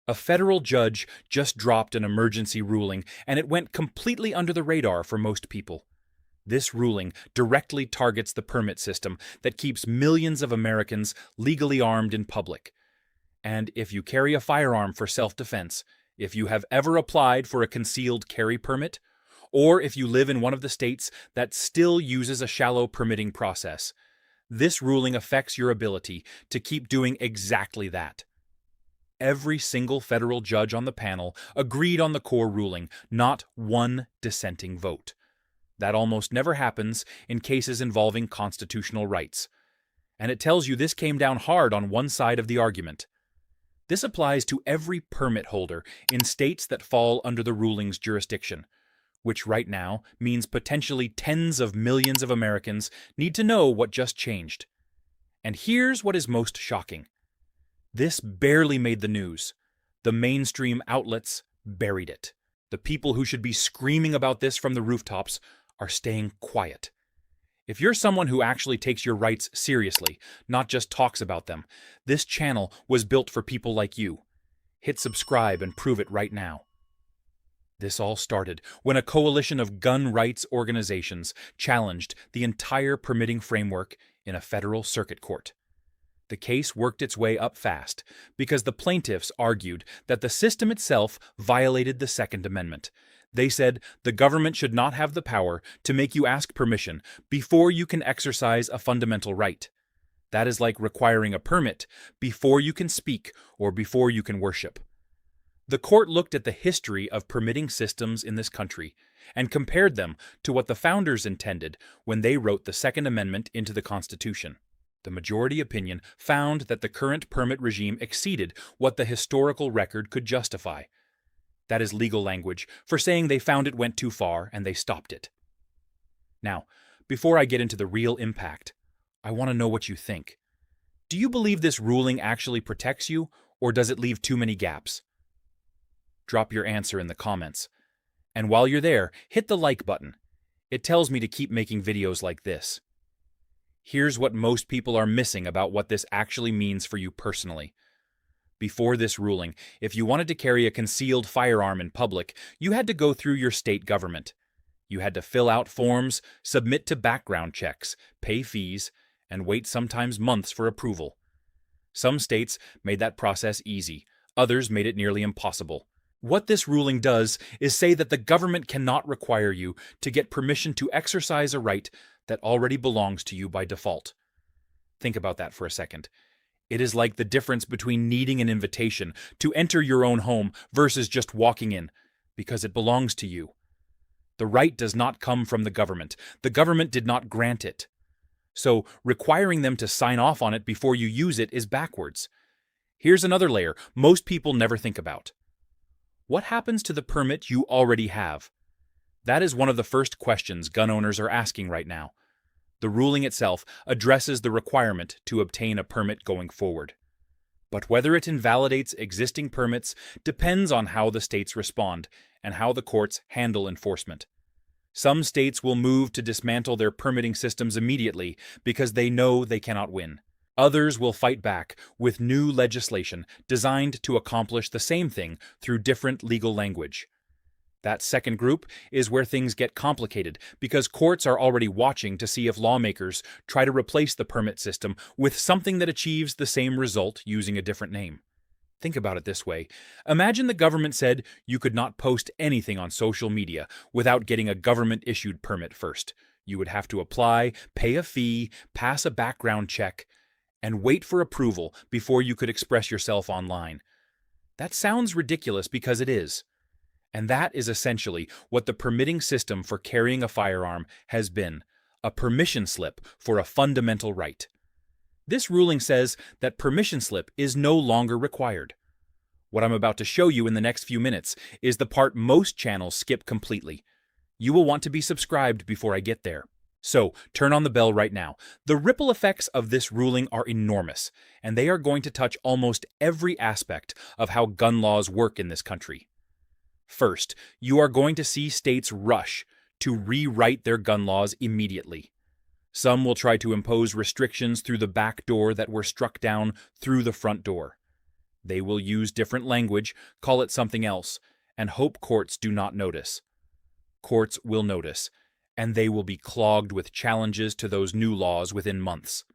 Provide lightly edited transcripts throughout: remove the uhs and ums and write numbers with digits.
A federal judge just dropped an emergency ruling, and it went completely under the radar for most people. This ruling directly targets the permit system that keeps millions of Americans legally armed in public. And if you carry a firearm for self-defense, if you have ever applied for a concealed carry permit, or if you live in one of the states that still uses a shallow permitting process, this ruling affects your ability to keep doing exactly that. Every single federal judge on the panel agreed on the core ruling, not one dissenting vote. That almost never happens in cases involving constitutional rights. And it tells you this came down hard on one side of the argument. This applies to every permit holder in states that fall under the ruling's jurisdiction, which right now means potentially tens of millions of Americans need to know what just changed. And here's what is most shocking. This barely made the news. The mainstream outlets buried it. The people who should be screaming about this from the rooftops are staying quiet. If you're someone who actually takes your rights seriously, not just talks about them, this channel was built for people like you. Hit subscribe and prove it right now. This all started when a coalition of gun rights organizations challenged the entire permitting framework in a federal circuit court. The case worked its way up fast because the plaintiffs argued that the system itself violated the Second Amendment. They said the government should not have the power to make you ask permission before you can exercise a fundamental right. That is like requiring a permit before you can speak or before you can worship. The court looked at the history of permitting systems in this country and compared them to what the founders intended when they wrote the Second Amendment into the Constitution. The majority opinion found that the current permit regime exceeded what the historical record could justify. That is legal language for saying they found it went too far and they stopped it. Now, before I get into the real impact, I want to know what you think. Do you believe this ruling actually protects you, or does it leave too many gaps? Drop your answer in the comments. And while you're there, hit the like button. It tells me to keep making videos like this. Here's what most people are missing about what this actually means for you personally. Before this ruling, if you wanted to carry a concealed firearm in public, you had to go through your state government. You had to fill out forms, submit to background checks, pay fees, and wait sometimes months for approval. Some states made that process easy, others made it nearly impossible. What this ruling does is say that the government cannot require you to get permission to exercise a right that already belongs to you by default. Think about that for a second. It is like the difference between needing an invitation to enter your own home versus just walking in, because it belongs to you. The right does not come from the government. The government did not grant it. So requiring them to sign off on it before you use it is backwards. Here's another layer most people never think about. What happens to the permit you already have? That is one of the first questions gun owners are asking right now. The ruling itself addresses the requirement to obtain a permit going forward. But whether it invalidates existing permits depends on how the states respond and how the courts handle enforcement. Some states will move to dismantle their permitting systems immediately because they know they cannot win. Others will fight back with new legislation designed to accomplish the same thing through different legal language. That second group is where things get complicated because courts are already watching to see if lawmakers try to replace the permit system with something that achieves the same result using a different name. Think about it this way. Imagine the government said you could not post anything on social media without getting a government-issued permit first. You would have to apply, pay a fee, pass a background check, and wait for approval before you could express yourself online. That sounds ridiculous because it is. And that is essentially what the permitting system for carrying a firearm has been, a permission slip for a fundamental right. This ruling says that permission slip is no longer required. What I'm about to show you in the next few minutes is the part most channels skip completely. You will want to be subscribed before I get there. So, turn on the bell right now. The ripple effects of this ruling are enormous, and they are going to touch almost every aspect of how gun laws work in this country. First, you are going to see states rush to rewrite their gun laws immediately. Some will try to impose restrictions through the back door that were struck down through the front door. They will use different language, call it something else, and hope courts do not notice. Courts will notice, and they will be clogged with challenges to those new laws within months.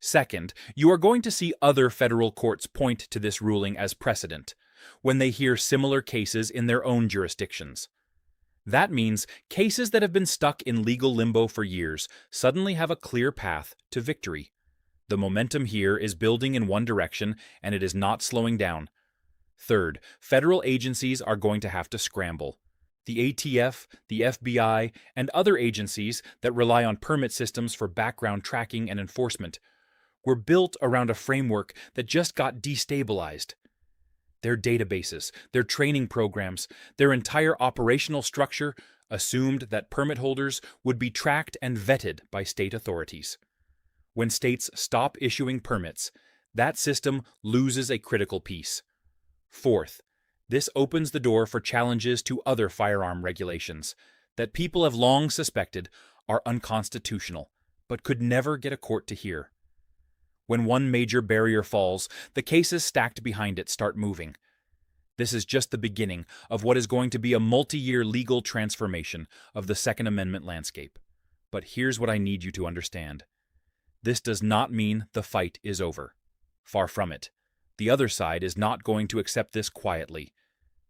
Second, you are going to see other federal courts point to this ruling as precedent when they hear similar cases in their own jurisdictions. That means cases that have been stuck in legal limbo for years suddenly have a clear path to victory. The momentum here is building in one direction, and it is not slowing down. Third, federal agencies are going to have to scramble. The ATF, the FBI, and other agencies that rely on permit systems for background tracking and enforcement were built around a framework that just got destabilized. Their databases, their training programs, their entire operational structure assumed that permit holders would be tracked and vetted by state authorities. When states stop issuing permits, that system loses a critical piece. Fourth, this opens the door for challenges to other firearm regulations that people have long suspected are unconstitutional, but could never get a court to hear. When one major barrier falls, the cases stacked behind it start moving. This is just the beginning of what is going to be a multi-year legal transformation of the Second Amendment landscape. But here's what I need you to understand. This does not mean the fight is over. Far from it. The other side is not going to accept this quietly.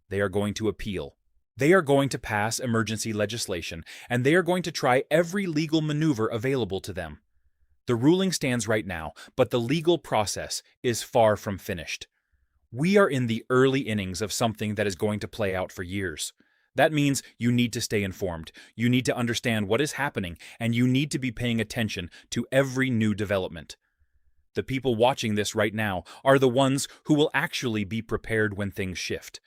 They are going to appeal. They are going to pass emergency legislation, and they are going to try every legal maneuver available to them. The ruling stands right now, but the legal process is far from finished. We are in the early innings of something that is going to play out for years. That means you need to stay informed, you need to understand what is happening, and you need to be paying attention to every new development. The people watching this right now are the ones who will actually be prepared when things shift.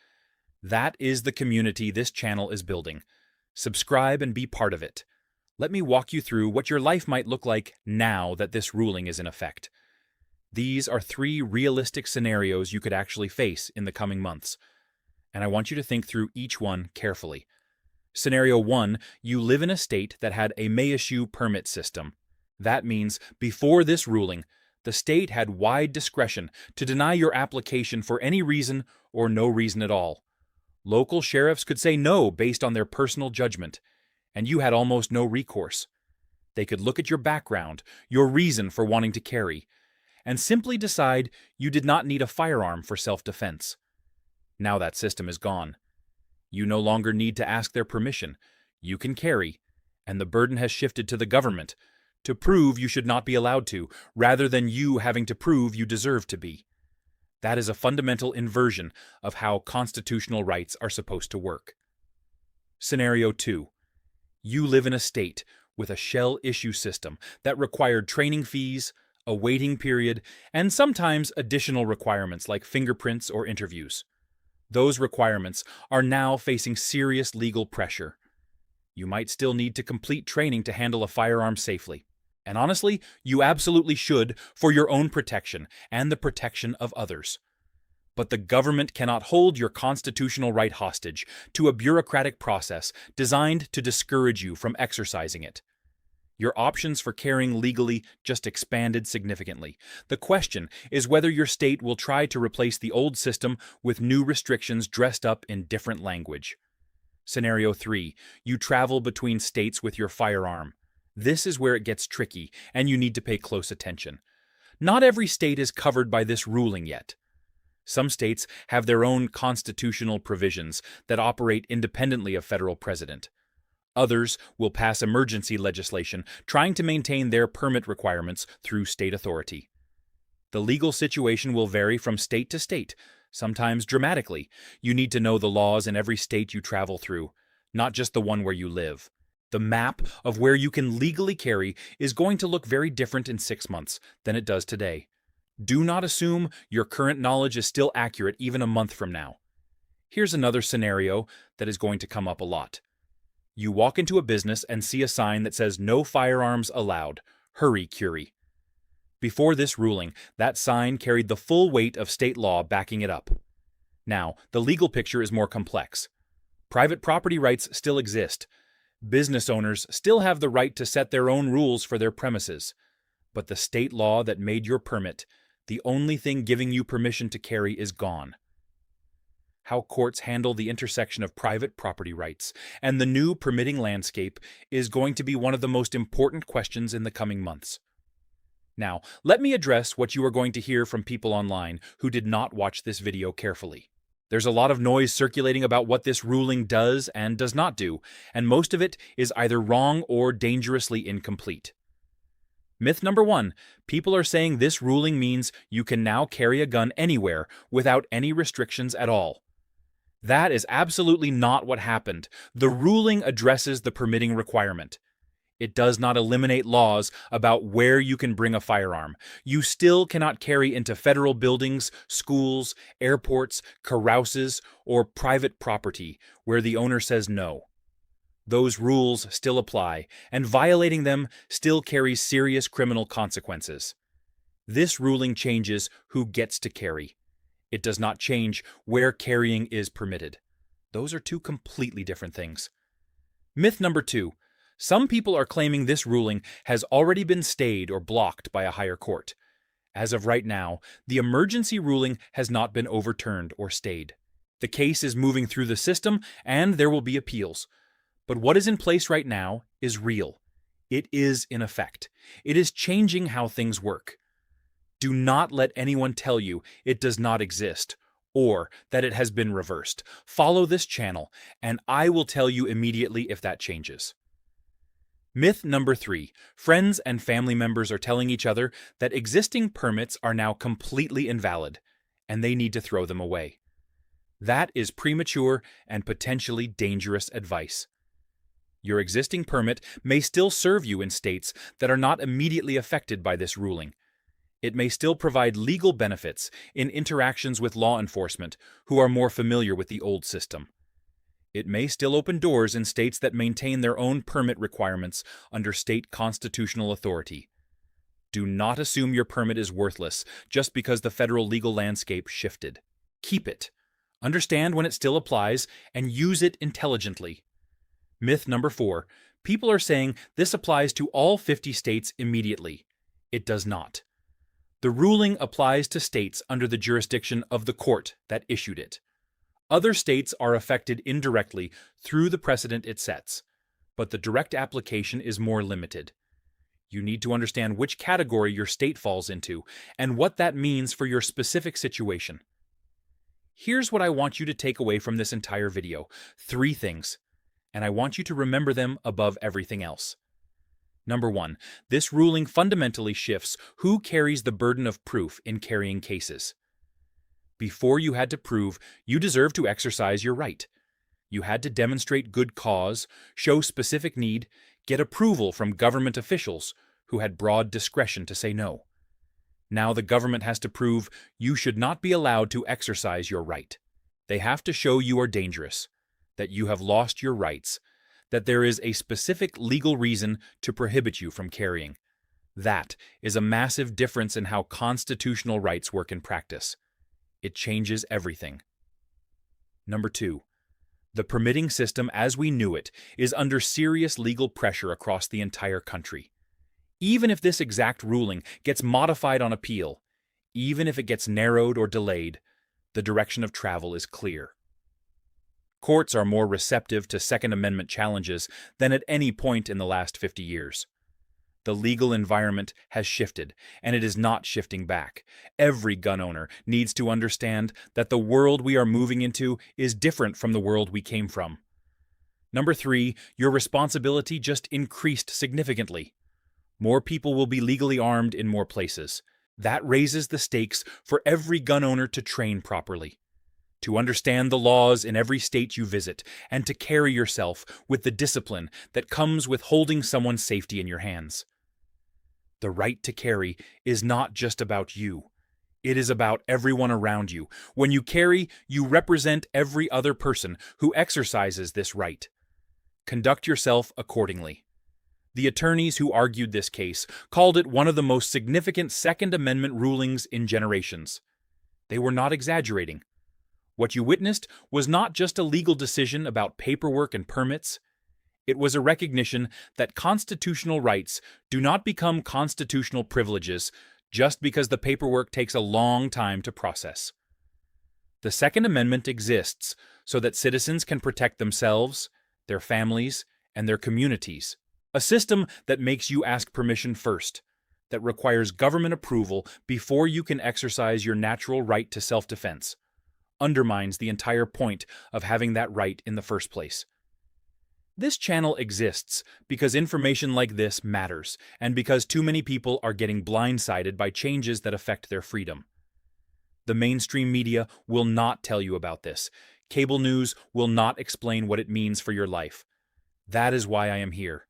That is the community this channel is building. Subscribe and be part of it. Let me walk you through what your life might look like now that this ruling is in effect. These are 3 realistic scenarios you could actually face in the coming months, and I want you to think through each one carefully. Scenario 1, you live in a state that had a may-issue permit system. That means before this ruling, the state had wide discretion to deny your application for any reason or no reason at all. Local sheriffs could say no based on their personal judgment, and you had almost no recourse. They could look at your background, your reason for wanting to carry, and simply decide you did not need a firearm for self-defense. Now that system is gone. You no longer need to ask their permission. You can carry, and the burden has shifted to the government to prove you should not be allowed to, rather than you having to prove you deserve to be. That is a fundamental inversion of how constitutional rights are supposed to work. Scenario 2. You live in a state with a shell issue system that required training fees, a waiting period, and sometimes additional requirements like fingerprints or interviews. Those requirements are now facing serious legal pressure. You might still need to complete training to handle a firearm safely. And honestly, you absolutely should for your own protection and the protection of others. But the government cannot hold your constitutional right hostage to a bureaucratic process designed to discourage you from exercising it. Your options for carrying legally just expanded significantly. The question is whether your state will try to replace the old system with new restrictions dressed up in different language. Scenario 3. You travel between states with your firearm. This is where it gets tricky, and you need to pay close attention. Not every state is covered by this ruling yet. Some states have their own constitutional provisions that operate independently of federal precedent. Others will pass emergency legislation trying to maintain their permit requirements through state authority. The legal situation will vary from state to state, sometimes dramatically. You need to know the laws in every state you travel through, not just the one where you live. The map of where you can legally carry is going to look very different in 6 months than it does today. Do not assume your current knowledge is still accurate even a month from now. Here's another scenario that is going to come up a lot. You walk into a business and see a sign that says "No firearms allowed. Hurry, Curie." Before this ruling, that sign carried the full weight of state law backing it up. Now, the legal picture is more complex. Private property rights still exist. Business owners still have the right to set their own rules for their premises. But the state law that made your permit, The only thing giving you permission to carry is gone. How courts handle the intersection of private property rights and the new permitting landscape is going to be one of the most important questions in the coming months. Now, let me address what you are going to hear from people online who did not watch this video carefully. There's a lot of noise circulating about what this ruling does and does not do, and most of it is either wrong or dangerously incomplete. Myth number 1, people are saying this ruling means you can now carry a gun anywhere without any restrictions at all. That is absolutely not what happened. The ruling addresses the permitting requirement. It does not eliminate laws about where you can bring a firearm. You still cannot carry into federal buildings, schools, airports, carouses, or private property where the owner says no. Those rules still apply, and violating them still carries serious criminal consequences. This ruling changes who gets to carry. It does not change where carrying is permitted. Those are two completely different things. Myth number 2. Some people are claiming this ruling has already been stayed or blocked by a higher court. As of right now, the emergency ruling has not been overturned or stayed. The case is moving through the system, and there will be appeals. But what is in place right now is real. It is in effect. It is changing how things work. Do not let anyone tell you it does not exist or that it has been reversed. Follow this channel, and I will tell you immediately if that changes. Myth number 3. Friends and family members are telling each other that existing permits are now completely invalid, and they need to throw them away. That is premature and potentially dangerous advice. Your existing permit may still serve you in states that are not immediately affected by this ruling. It may still provide legal benefits in interactions with law enforcement who are more familiar with the old system. It may still open doors in states that maintain their own permit requirements under state constitutional authority. Do not assume your permit is worthless just because the federal legal landscape shifted. Keep it. Understand when it still applies and use it intelligently. Myth number 4. People are saying this applies to all 50 states immediately. It does not. The ruling applies to states under the jurisdiction of the court that issued it. Other states are affected indirectly through the precedent it sets, but the direct application is more limited. You need to understand which category your state falls into and what that means for your specific situation. Here's what I want you to take away from this entire video. 3 things, and I want you to remember them above everything else. Number 1, this ruling fundamentally shifts who carries the burden of proof in carrying cases. Before you had to prove you deserve to exercise your right. You had to demonstrate good cause, show specific need, get approval from government officials who had broad discretion to say no. Now the government has to prove you should not be allowed to exercise your right. They have to show you are dangerous, that you have lost your rights, that there is a specific legal reason to prohibit you from carrying. That is a massive difference in how constitutional rights work in practice. It changes everything. Number 2, the permitting system as we knew it is under serious legal pressure across the entire country. Even if this exact ruling gets modified on appeal, even if it gets narrowed or delayed, the direction of travel is clear. Courts are more receptive to Second Amendment challenges than at any point in the last 50 years. The legal environment has shifted, and it is not shifting back. Every gun owner needs to understand that the world we are moving into is different from the world we came from. Number 3, your responsibility just increased significantly. More people will be legally armed in more places. That raises the stakes for every gun owner to train properly, to understand the laws in every state you visit, and to carry yourself with the discipline that comes with holding someone's safety in your hands. The right to carry is not just about you. It is about everyone around you. When you carry, you represent every other person who exercises this right. Conduct yourself accordingly. The attorneys who argued this case called it one of the most significant Second Amendment rulings in generations. They were not exaggerating. What you witnessed was not just a legal decision about paperwork and permits. It was a recognition that constitutional rights do not become constitutional privileges just because the paperwork takes a long time to process. The Second Amendment exists so that citizens can protect themselves, their families, and their communities. A system that makes you ask permission first, that requires government approval before you can exercise your natural right to self-defense, undermines the entire point of having that right in the first place. This channel exists because information like this matters, and because too many people are getting blindsided by changes that affect their freedom. The mainstream media will not tell you about this. Cable news will not explain what it means for your life. That is why I am here.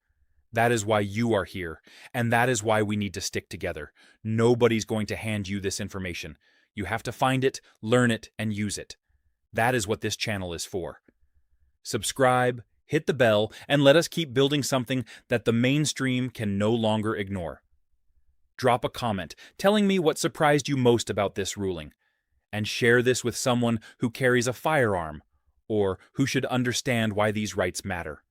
That is why you are here. And that is why we need to stick together. Nobody's going to hand you this information. You have to find it, learn it, and use it. That is what this channel is for. Subscribe, hit the bell, and let us keep building something that the mainstream can no longer ignore. Drop a comment telling me what surprised you most about this ruling, and share this with someone who carries a firearm or who should understand why these rights matter.